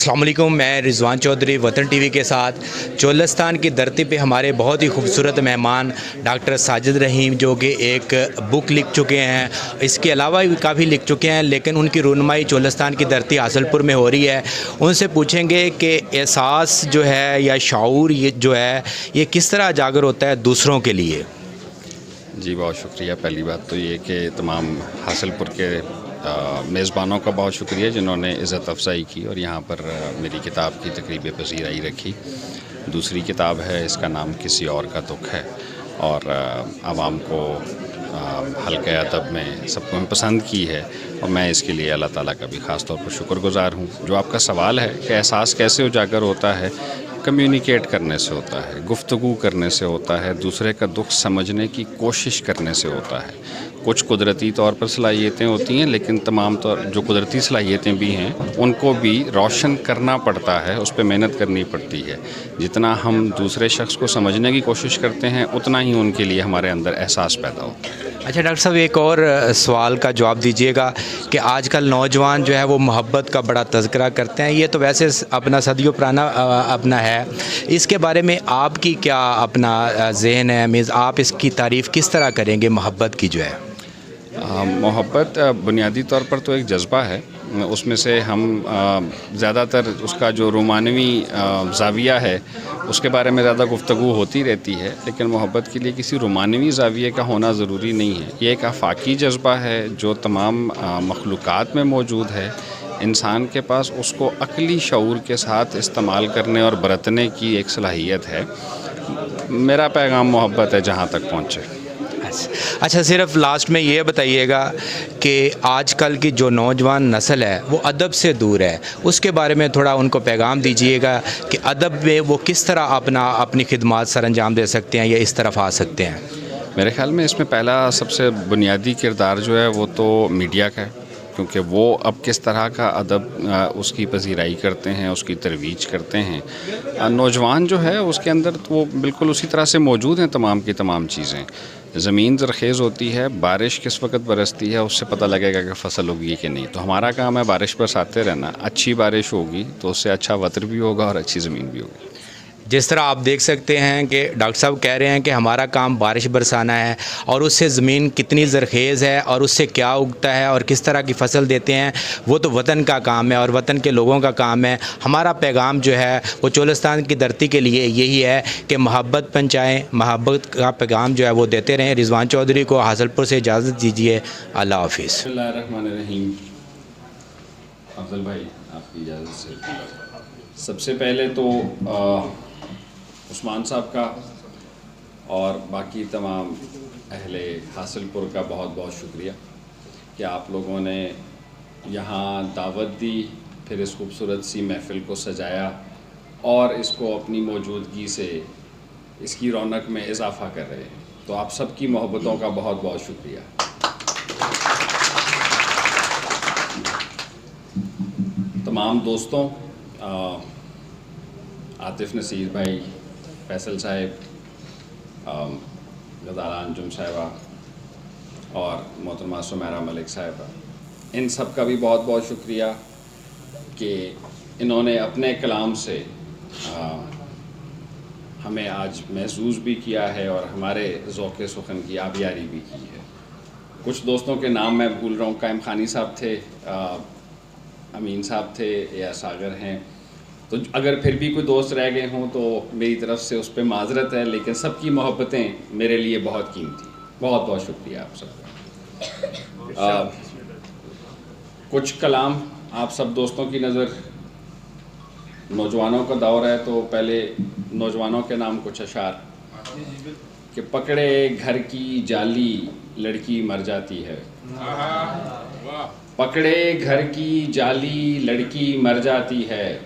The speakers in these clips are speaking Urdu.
السلام علیکم، میں رضوان چودھری وطن ٹی وی کے ساتھ چولستان کی دھرتی پہ ہمارے بہت ہی خوبصورت مہمان ڈاکٹر ساجد رحیم جو کہ ایک بک لکھ چکے ہیں، اس کے علاوہ بھی کافی لکھ چکے ہیں، لیکن ان کی رونمائی چولستان کی دھرتی حاصل پور میں ہو رہی ہے۔ ان سے پوچھیں گے کہ احساس جو ہے یا شعور یہ جو ہے یہ کس طرح اجاگر ہوتا ہے دوسروں کے لیے۔ جی بہت شکریہ۔ پہلی بات تو یہ کہ تمام حاصل پور کے میزبانوں کا بہت شکریہ جنہوں نے عزت افزائی کی اور یہاں پر میری کتاب کی تقریب پذیرائی رکھی۔ دوسری کتاب ہے، اس کا نام کسی اور کا دکھ ہے، اور عوام کو حلقہ ادب میں سب کو پسند کی ہے، اور میں اس کے لیے اللہ تعالیٰ کا بھی خاص طور پر شکر گزار ہوں۔ جو آپ کا سوال ہے کہ احساس کیسے اجاگر ہوتا ہے، کمیونیکیٹ کرنے سے ہوتا ہے، گفتگو کرنے سے ہوتا ہے، دوسرے کا دکھ سمجھنے کی کوشش کرنے سے ہوتا ہے۔ کچھ قدرتی طور پر صلاحیتیں ہوتی ہیں، لیکن تمام طور جو قدرتی صلاحیتیں بھی ہیں ان کو بھی روشن کرنا پڑتا ہے، اس پہ محنت کرنی پڑتی ہے۔ جتنا ہم دوسرے شخص کو سمجھنے کی کوشش کرتے ہیں اتنا ہی ان کے لیے ہمارے اندر احساس پیدا ہوتا ہے۔ اچھا ڈاکٹر صاحب، ایک اور سوال کا جواب دیجیے گا کہ آج کل نوجوان جو ہے وہ محبت کا بڑا تذکرہ کرتے ہیں، یہ تو ویسے اپنا صدیوں پرانا اپنا ہے، اس کے بارے میں آپ کی کیا اپنا ذہن ہے؟ آپ اس کی تعریف کس طرح کریں گے محبت کی جو ہے؟ محبت بنیادی طور پر تو ایک جذبہ ہے، اس میں سے ہم زیادہ تر اس کا جو رومانوی زاویہ ہے اس کے بارے میں زیادہ گفتگو ہوتی رہتی ہے، لیکن محبت کے لیے کسی رومانوی زاویے کا ہونا ضروری نہیں ہے۔ یہ ایک آفاقی جذبہ ہے جو تمام مخلوقات میں موجود ہے۔ انسان کے پاس اس کو عقلی شعور کے ساتھ استعمال کرنے اور برتنے کی ایک صلاحیت ہے۔ میرا پیغام محبت ہے جہاں تک پہنچے۔ اچھا، صرف لاسٹ میں یہ بتائیے گا کہ آج کل کی جو نوجوان نسل ہے وہ ادب سے دور ہے، اس کے بارے میں تھوڑا ان کو پیغام دیجیے گا کہ ادب میں وہ کس طرح اپنی خدمات سر انجام دے سکتے ہیں یا اس طرف آ سکتے ہیں۔ میرے خیال میں اس میں پہلا سب سے بنیادی کردار جو ہے وہ تو میڈیا کا ہے، کیونکہ وہ اب کس طرح کا ادب اس کی پذیرائی کرتے ہیں، اس کی ترویج کرتے ہیں۔ نوجوان جو ہے اس کے اندر وہ بالکل اسی طرح سے موجود ہیں، تمام کی تمام چیزیں۔ زمین زرخیز ہوتی ہے، بارش کس وقت برستی ہے اس سے پتہ لگے گا کہ فصل ہوگی کہ نہیں، تو ہمارا کام ہے بارش برساتے رہنا۔ اچھی بارش ہوگی تو اس سے اچھا وطر بھی ہوگا اور اچھی زمین بھی ہوگی۔ جس طرح آپ دیکھ سکتے ہیں کہ ڈاکٹر صاحب کہہ رہے ہیں کہ ہمارا کام بارش برسانا ہے، اور اس سے زمین کتنی زرخیز ہے اور اس سے کیا اگتا ہے اور کس طرح کی فصل دیتے ہیں وہ تو وطن کا کام ہے اور وطن کے لوگوں کا کام ہے۔ ہمارا پیغام جو ہے وہ چولستان کی دھرتی کے لیے یہی ہے کہ محبت پہنچائیں، محبت کا پیغام جو ہے وہ دیتے رہیں۔ رضوان چودھری کو حاصل پور سے اجازت دیجیے، اللہ حافظ۔ بسم اللہ الرحمن الرحیم۔ افضل بھائی آپ کی اجازت سے سب سے پہلے تو عثمان صاحب کا اور باقی تمام اہل حاصل پور کا بہت بہت شکریہ کہ آپ لوگوں نے یہاں دعوت دی، پھر اس خوبصورت سی محفل کو سجایا اور اس کو اپنی موجودگی سے اس کی رونق میں اضافہ کر رہے ہیں، تو آپ سب کی محبتوں کا بہت بہت شکریہ۔ تمام دوستوں، عاطف نصیر بھائی، فیصل صاحب، غزالہ انجم صاحبہ اور محترمہ سمیرہ ملک صاحبہ، ان سب کا بھی بہت بہت شکریہ کہ انہوں نے اپنے کلام سے ہمیں آج محظوظ بھی کیا ہے اور ہمارے ذوق سخن کی آبیاری بھی کی ہے۔ کچھ دوستوں کے نام میں بھول رہا ہوں، قائم خانی صاحب تھے، امین صاحب تھے، یا ساگر ہیں، تو اگر پھر بھی کوئی دوست رہ گئے ہوں تو میری طرف سے اس پہ معذرت ہے، لیکن سب کی محبتیں میرے لیے بہت قیمتی۔ بہت بہت شکریہ آپ سب کا۔ کچھ کلام آپ سب دوستوں کی نظر، نوجوانوں کا دور ہے تو پہلے نوجوانوں کے نام کچھ اشعار کہ پکڑے گھر کی جالی لڑکی مر جاتی ہے، پکڑے گھر کی جالی لڑکی مر جاتی ہے،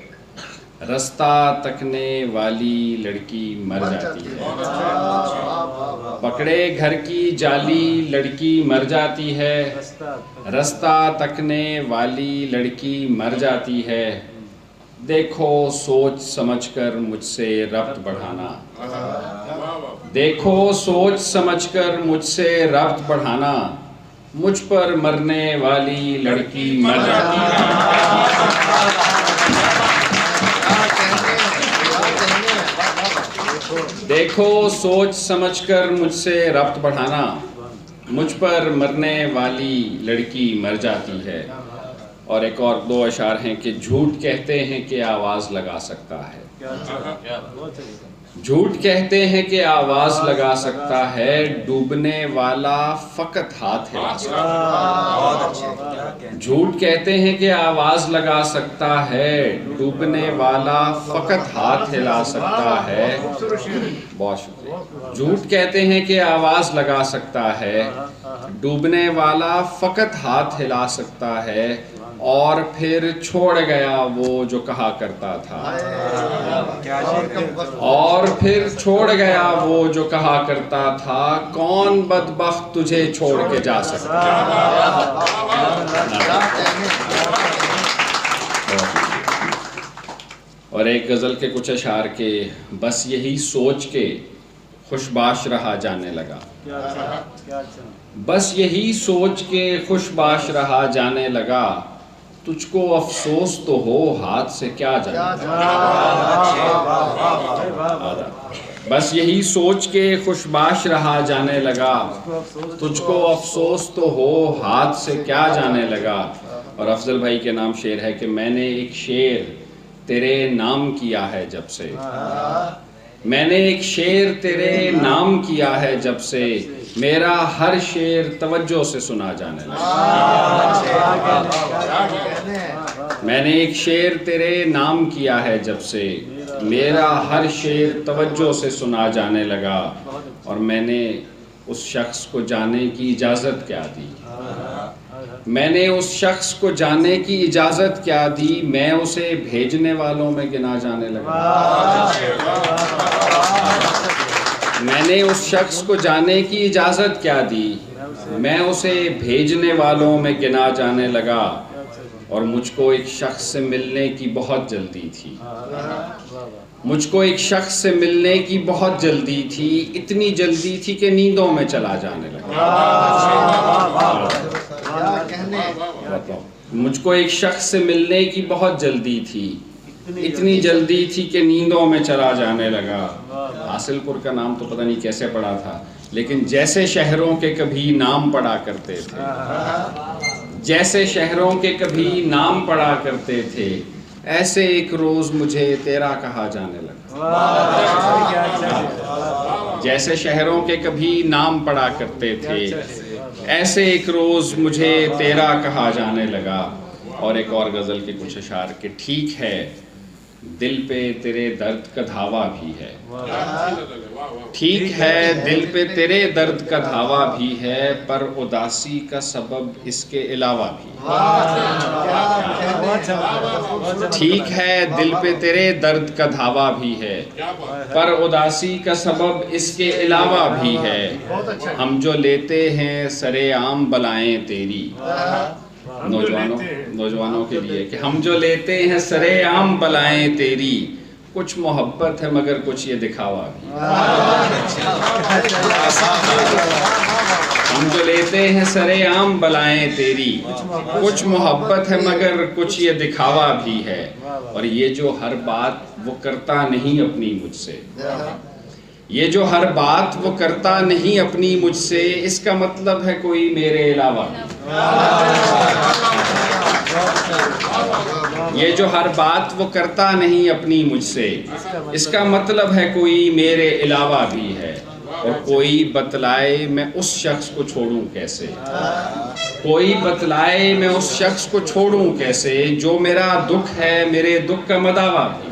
رستہ تکنے والی لڑکی مر جاتی ہے، پکڑے گھر کی جالی لڑکی مر جاتی ہے، رستہ تکنے والی لڑکی مر جاتی ہے، دیکھو سوچ سمجھ کر مجھ سے ربط بڑھانا، دیکھو سوچ سمجھ کر مجھ سے ربط بڑھانا، مجھ پر مرنے والی لڑکی مر جاتی ہے۔ دیکھو سوچ سمجھ کر مجھ سے ربط بڑھانا، مجھ پر مرنے والی لڑکی مر جاتی ہے. اور ایک اور دو اشعار ہیں کہ جھوٹ کہتے ہیں کہ آواز لگا سکتا ہے، جھوٹ کہتے ہیں کہ آواز لگا سکتا ہے، ڈوبنے والا فقط ہاتھ ہلا سکتا ہے. جھوٹ کہتے ہیں کہ آواز لگا سکتا ہے، ڈوبنے والا فقط ہاتھ ہلا سکتا ہے. بہت شکریہ. جھوٹ کہتے ہیں کہ آواز لگا سکتا ہے، ڈوبنے والا فقط ہاتھ ہلا سکتا ہے، اور پھر چھوڑ گیا وہ جو کہا کرتا تھا. اور پھر چھوڑ گیا وہ جو کہا کرتا تھا، کون بدبخت تجھے چھوڑ کے جا سکتا ہے. اور ایک غزل کے کچھ اشعار کے بس یہی سوچ کے خوشباش رہا جانے لگا، بس یہی سوچ کے خوشباش رہا جانے لگا، تجھ کو افسوس تو ہو ہاتھ سے کیا جانے لگا. بس یہی سوچ کے خوشباش رہا جانے لگا، تجھ کو افسوس تو ہو ہاتھ سے کیا جانے لگا. اور افضل بھائی کے نام شعر ہے کہ میں نے ایک شعر تیرے نام کیا ہے جب سے، میں نے ایک شعر تیرے نام کیا ہے جب سے، میرا ہر شعر توجہ سے سنا جانے لگا. میں نے ایک شعر تیرے نام کیا ہے جب سے، میرا ہر شعر توجہ سے سنا جانے لگا. اور میں نے اس شخص کو جانے کی اجازت کیا دی، میں نے اس شخص کو جانے کی اجازت کیا دی، میں اسے بھیجنے والوں میں گنا جانے لگا. میں نے اس شخص کو جانے کی اجازت کیا دی، میں اسے بھیجنے والوں میں گنا جانے لگا. اور مجھ کو ایک شخص سے ملنے کی بہت جلدی تھی، مجھ کو ایک شخص سے ملنے کی بہت جلدی تھی، اتنی جلدی تھی کہ نیندوں میں چلا جانے لگا. مجھ کو ایک شخص سے ملنے کی بہت جلدی تھی، اتنی جلدی تھی کہ نیندوں میں چلا جانے لگا. حاصل پور کا نام تو پتہ نہیں کیسے پڑا تھا، لیکن جیسے شہروں کے کبھی نام پڑا کرتے تھے، جیسے شہروں کے کبھی نام پڑا کرتے تھے، ایسے ایک روز مجھے تیرا کہا جانے لگا. جیسے شہروں کے کبھی نام پڑا کرتے تھے، ایسے ایک روز مجھے تیرا کہا جانے لگا. اور ایک اور غزل کے کچھ اشعار کہ ٹھیک ہے دل پہ تیرے درد کا دھاوا بھی ہے، ٹھیک ہے دل پہ تیرے درد کا دھاوا بھی ہے، پر اداسی کا سبب اس کے علاوہ بھی. ٹھیک ہے دل پہ تیرے درد کا دھاوا بھی ہے، پر اداسی کا سبب اس کے علاوہ بھی ہے. ہم جو لیتے ہیں سرے عام بلائیں تیری، نوجوانوں کے لیے کہ ہم جو لیتے ہیں سرے عام بلائیں تیری، کچھ محبت ہے مگر کچھ یہ دکھاوا بھی. ہم جو لیتے ہیں سرے عام بلائیں تیری، کچھ محبت ہے مگر کچھ یہ دکھاوا بھی ہے. اور یہ جو ہر بات وہ کرتا نہیں اپنی مجھ سے، یہ جو ہر بات وہ کرتا نہیں اپنی مجھ سے، اس کا مطلب ہے کوئی میرے علاوہ بھی. یہ جو ہر بات وہ کرتا نہیں اپنی مجھ سے، اس کا مطلب ہے کوئی میرے علاوہ بھی ہے. اور کوئی بتلائے میں اس شخص کو چھوڑوں کیسے، کوئی بتلائے میں اس شخص کو چھوڑوں کیسے، جو میرا دکھ ہے میرے دکھ کا مداوا بھی.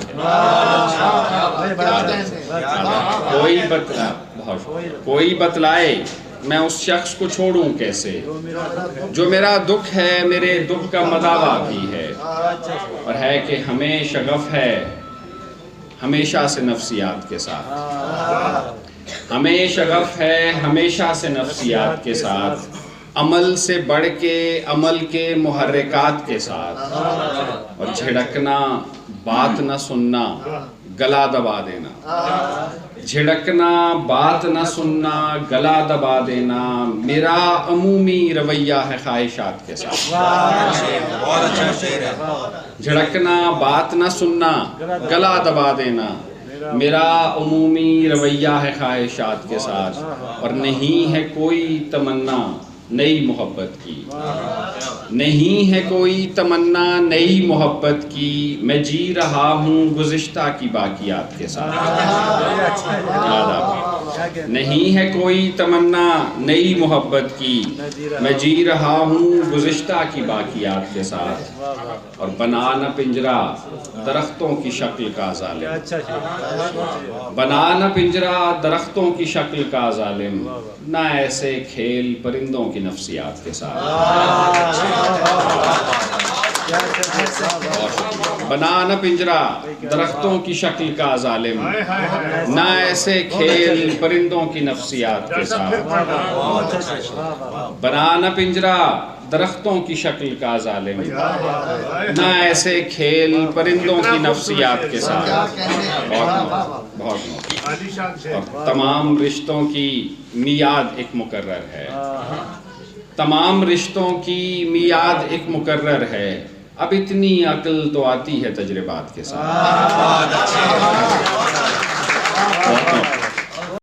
کوئی بتلائے میں اس شخص کو چھوڑوں کیسے، جو میرا دکھ ہے میرے دکھ کا مداوا بھی ہے. اور ہے کہ ہمیں شغف ہے ہمیشہ سے نفسیات کے ساتھ، ہمیں شغف ہے ہمیشہ سے نفسیات کے ساتھ، عمل سے بڑھ کے عمل کے محرکات کے ساتھ. اور جھڑکنا بات نہ سننا گلا دبا دینا، جھڑکنا بات نہ سننا گلا دبا دینا، میرا عمومی رویہ ہے خواہشات کے ساتھ. جھڑکنا بات نہ سننا گلا دبا دینا، میرا عمومی رویہ ہے خواہشات کے ساتھ، اور نہیں ہے کوئی تمنا نئی محبت کی، نہیں ہے کوئی تمنا نئی محبت کی، میں جی رہا ہوں گزشتہ کی باقیات کے ساتھ۔ نہیں ہے کوئی تمنا نئی محبت کی، میں جی رہا ہوں گزشتہ کی باقیات کے ساتھ، اور بنا نہ پنجرا درختوں کی شکل کا ظالم، بنا نہ پنجرا درختوں کی شکل کا ظالم، نہ ایسے کھیل پرندوں کی نفسیات کے ساتھ۔ بنا نہ پنجرا درختوں کی شکل کا ظالم، نہ ایسے کھیل پرندوں کی نفسیات کے ساتھ۔ بنا نہ پنجرا درختوں کی شکل کا ظالم، نہ ایسے کھیل پرندوں کی نفسیات کے ساتھ۔ بہت اور تمام رشتوں کی میعاد ایک مقرر ہے، تمام رشتوں کی میعاد ایک مقرر ہے، اب اتنی عقل تو آتی ہے تجربات کے ساتھ۔